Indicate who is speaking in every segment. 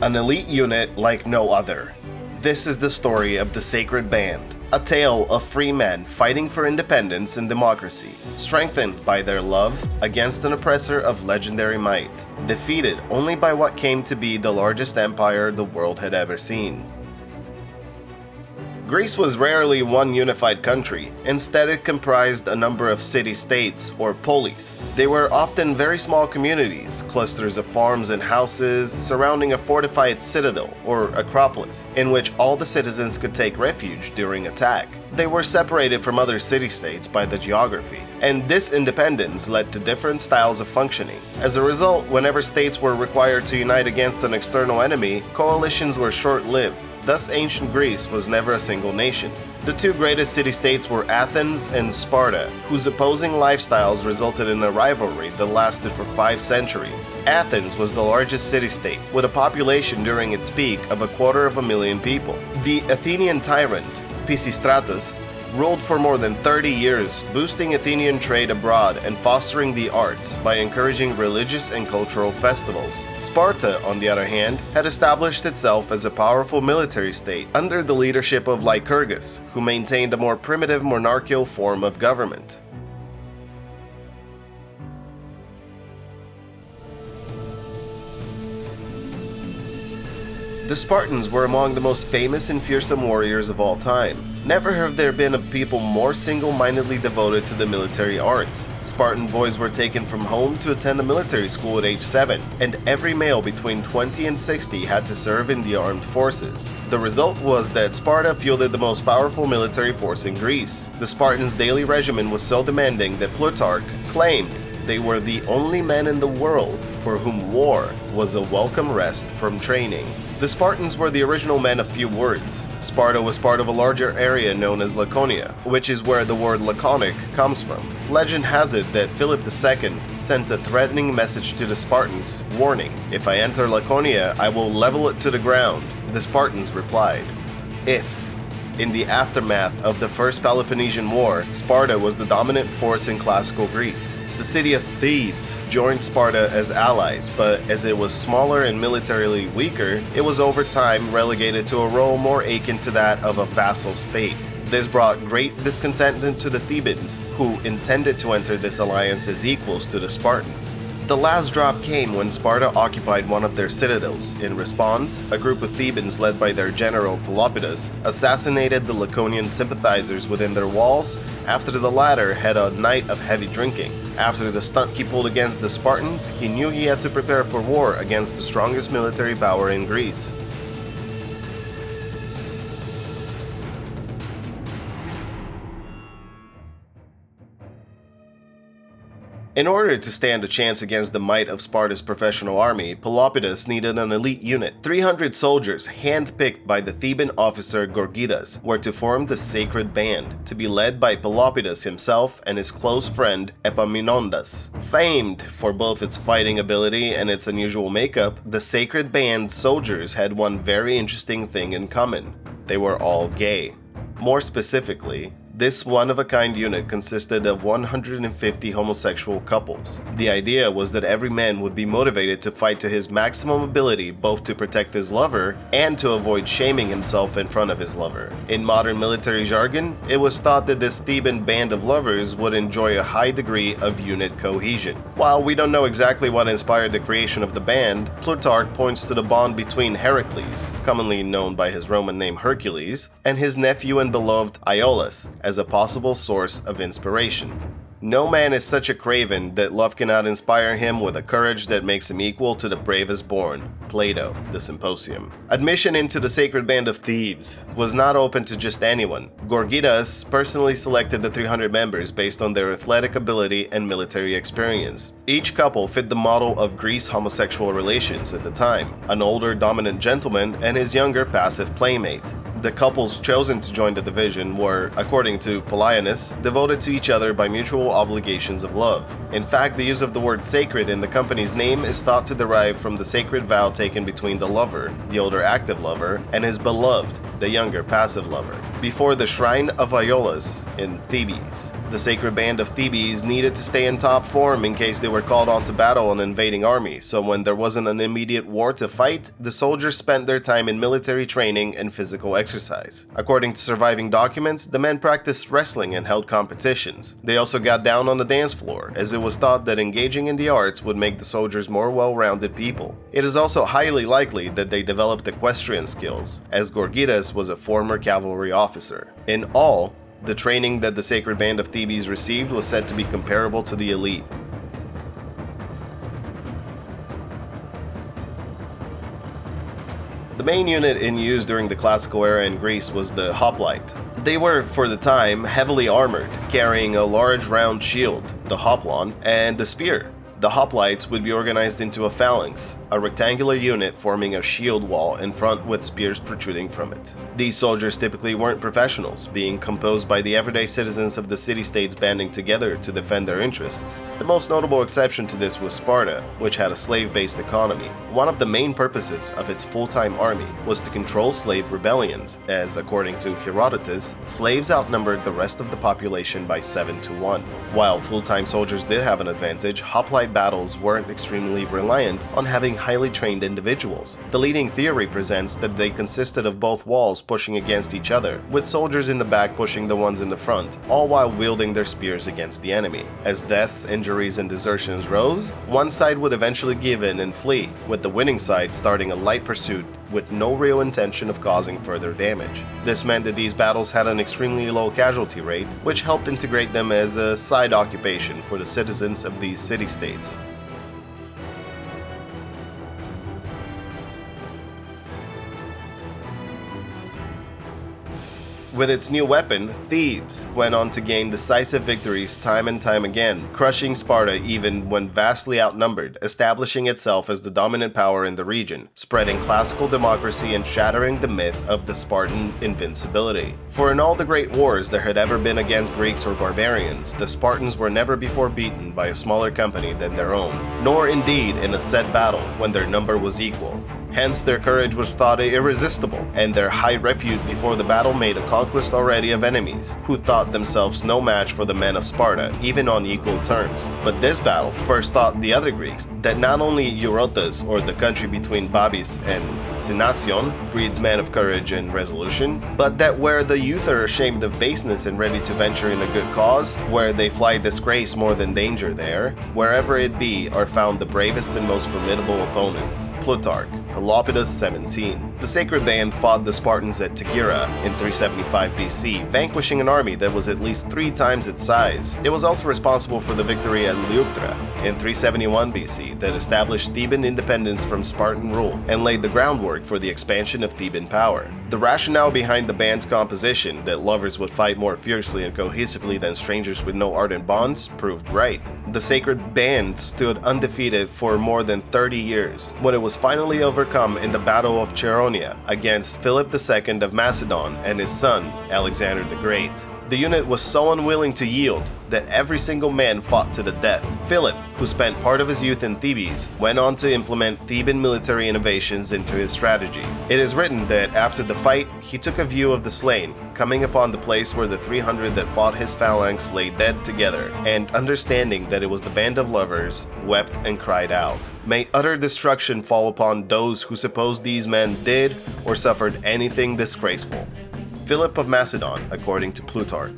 Speaker 1: An elite unit like no other. This is the story of the Sacred Band, a tale of free men fighting for independence and democracy, strengthened by their love against an oppressor of legendary might, defeated only by what came to be the largest empire the world had ever seen. Greece was rarely one unified country. Instead, it comprised a number of city-states, or polis. They were often very small communities, clusters of farms and houses, surrounding a fortified citadel, or acropolis, in which all the citizens could take refuge during attack. They were separated from other city-states by the geography, and this independence led to different styles of functioning. As a result, whenever states were required to unite against an external enemy, coalitions were short-lived. Thus, ancient Greece was never a single nation. The two greatest city-states were Athens and Sparta, whose opposing lifestyles resulted in a rivalry that lasted for 5 centuries. Athens was the largest city-state, with a population during its peak of 250,000 people. The Athenian tyrant, Pisistratus, ruled for more than 30 years, boosting Athenian trade abroad and fostering the arts by encouraging religious and cultural festivals. Sparta, on the other hand, had established itself as a powerful military state under the leadership of Lycurgus, who maintained a more primitive monarchical form of government. The Spartans were among the most famous and fearsome warriors of all time. Never have there been a people more single-mindedly devoted to the military arts. Spartan boys were taken from home to attend a military school at age 7, and every male between 20 and 60 had to serve in the armed forces. The result was that Sparta fielded the most powerful military force in Greece. The Spartans' daily regimen was so demanding that Plutarch claimed they were the only men in the world for whom war was a welcome rest from training. The Spartans were the original men of few words. Sparta was part of a larger area known as Laconia, which is where the word laconic comes from. Legend has it that Philip II sent a threatening message to the Spartans, warning, "If I enter Laconia, I will level it to the ground." The Spartans replied, "If." In the aftermath of the First Peloponnesian War, Sparta was the dominant force in classical Greece. The city of Thebes joined Sparta as allies, but as it was smaller and militarily weaker, it was over time relegated to a role more akin to that of a vassal state. This brought great discontentment to the Thebans, who intended to enter this alliance as equals to the Spartans. The last drop came when Sparta occupied one of their citadels. In response, a group of Thebans led by their general Pelopidas assassinated the Laconian sympathizers within their walls after the latter had a night of heavy drinking. After the stunt he pulled against the Spartans, he knew he had to prepare for war against the strongest military power in Greece. In order to stand a chance against the might of Sparta's professional army, Pelopidas needed an elite unit. 300 soldiers, handpicked by the Theban officer Gorgidas, were to form the Sacred Band, to be led by Pelopidas himself and his close friend Epaminondas. Famed for both its fighting ability and its unusual makeup, the Sacred Band's soldiers had one very interesting thing in common. They were all gay. More specifically, this one-of-a-kind unit consisted of 150 homosexual couples. The idea was that every man would be motivated to fight to his maximum ability, both to protect his lover and to avoid shaming himself in front of his lover. In modern military jargon, it was thought that this Theban band of lovers would enjoy a high degree of unit cohesion. While we don't know exactly what inspired the creation of the band, Plutarch points to the bond between Heracles, commonly known by his Roman name Hercules, and his nephew and beloved Iolaus, as a possible source of inspiration. No man is such a craven that love cannot inspire him with a courage that makes him equal to the bravest born. Plato, The Symposium. Admission into the Sacred Band of Thebes was not open to just anyone. Gorgidas personally selected the 300 members based on their athletic ability and military experience. Each couple fit the model of Greece homosexual relations at the time, an older dominant gentleman and his younger passive playmate. The couples chosen to join the division were, according to Polyaenus, devoted to each other by mutual obligations of love. In fact, the use of the word sacred in the company's name is thought to derive from the sacred vow taken between the lover, the older active lover, and his beloved, the younger passive lover, before the shrine of Aeolus in Thebes. The sacred band of Thebes needed to stay in top form in case they were called on to battle an invading army, so when there wasn't an immediate war to fight, the soldiers spent their time in military training and physical exercise. According to surviving documents, the men practiced wrestling and held competitions. They also got down on the dance floor, as it was thought that engaging in the arts would make the soldiers more well-rounded people. It is also highly likely that they developed equestrian skills, as Gorgidas was a former cavalry officer. In all, the training that the sacred band of Thebes received was said to be comparable to the elite. The main unit in use during the classical era in Greece was the Hoplite. They were, for the time, heavily armored, carrying a large round shield, the hoplon, and a spear. The hoplites would be organized into a phalanx, a rectangular unit forming a shield wall in front with spears protruding from it. These soldiers typically weren't professionals, being composed by the everyday citizens of the city-states banding together to defend their interests. The most notable exception to this was Sparta, which had a slave-based economy. One of the main purposes of its full-time army was to control slave rebellions, as, according to Herodotus, slaves outnumbered the rest of the population by 7-1. While full-time soldiers did have an advantage, hoplite battles weren't extremely reliant on having highly trained individuals. The leading theory presents that they consisted of both walls pushing against each other, with soldiers in the back pushing the ones in the front, all while wielding their spears against the enemy. As deaths, injuries, and desertions rose, one side would eventually give in and flee, with the winning side starting a light pursuit with no real intention of causing further damage. This meant that these battles had an extremely low casualty rate, which helped integrate them as a side occupation for the citizens of these city-states. With its new weapon, Thebes went on to gain decisive victories time and time again, crushing Sparta even when vastly outnumbered, establishing itself as the dominant power in the region, spreading classical democracy and shattering the myth of the Spartan invincibility. For in all the great wars there had ever been against Greeks or barbarians, the Spartans were never before beaten by a smaller company than their own, nor indeed in a set battle when their number was equal. Hence, their courage was thought irresistible, and their high repute before the battle made a conquest already of enemies, who thought themselves no match for the men of Sparta, even on equal terms. But this battle first taught the other Greeks that not only Eurotas, or the country between Babis and Sinacion, breeds men of courage and resolution, but that where the youth are ashamed of baseness and ready to venture in a good cause, where they fly disgrace more than danger there, wherever it be are found the bravest and most formidable opponents. Plutarch, Pelopidas 17. The sacred band fought the Spartans at Tegera in 375 BC, vanquishing an army that was at least 3 times its size. It was also responsible for the victory at Leuctra in 371 BC that established Theban independence from Spartan rule and laid the groundwork for the expansion of Theban power. The rationale behind the band's composition, that lovers would fight more fiercely and cohesively than strangers with no ardent bonds, proved right. The sacred band stood undefeated for more than 30 years, when it was finally overcome in the Battle of Chaeronea against Philip II of Macedon and his son, Alexander the Great. The unit was so unwilling to yield that every single man fought to the death. Philip, who spent part of his youth in Thebes, went on to implement Theban military innovations into his strategy. It is written that after the fight, he took a view of the slain, coming upon the place where the 300 that fought his phalanx lay dead together, and understanding that it was the band of lovers, wept and cried out, "May utter destruction fall upon those who suppose these men did or suffered anything disgraceful." Philip of Macedon, according to Plutarch.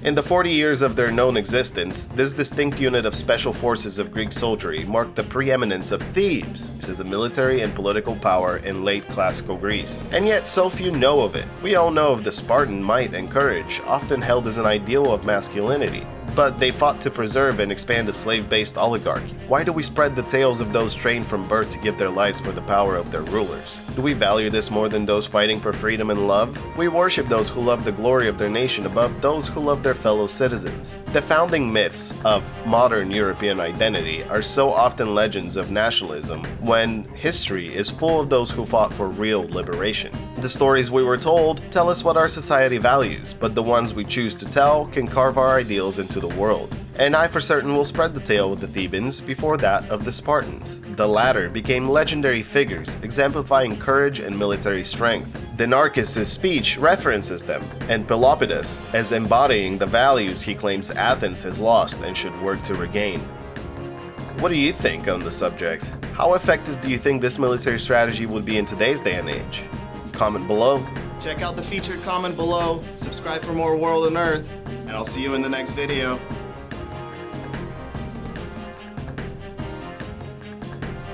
Speaker 1: In the 40 years of their known existence, this distinct unit of special forces of Greek soldiery marked the preeminence of Thebes as a military and political power in late classical Greece. And yet so few know of it. We all know of the Spartan might and courage, often held as an ideal of masculinity. But they fought to preserve and expand a slave-based oligarchy. Why do we spread the tales of those trained from birth to give their lives for the power of their rulers? Do we value this more than those fighting for freedom and love? We worship those who love the glory of their nation above those who love their fellow citizens. The founding myths of modern European identity are so often legends of nationalism, when history is full of those who fought for real liberation. The stories we were told tell us what our society values, but the ones we choose to tell can carve our ideals into the world. And I for certain will spread the tale of the Thebans before that of the Spartans. The latter became legendary figures, exemplifying courage and military strength. Dinarchus' speech references them, and Pelopidas as embodying the values he claims Athens has lost and should work to regain. What do you think on the subject? How effective do you think this military strategy would be in today's day and age? Comment below.
Speaker 2: Check out the featured comment below, subscribe for more World Unearthed, and I'll see you in the next video.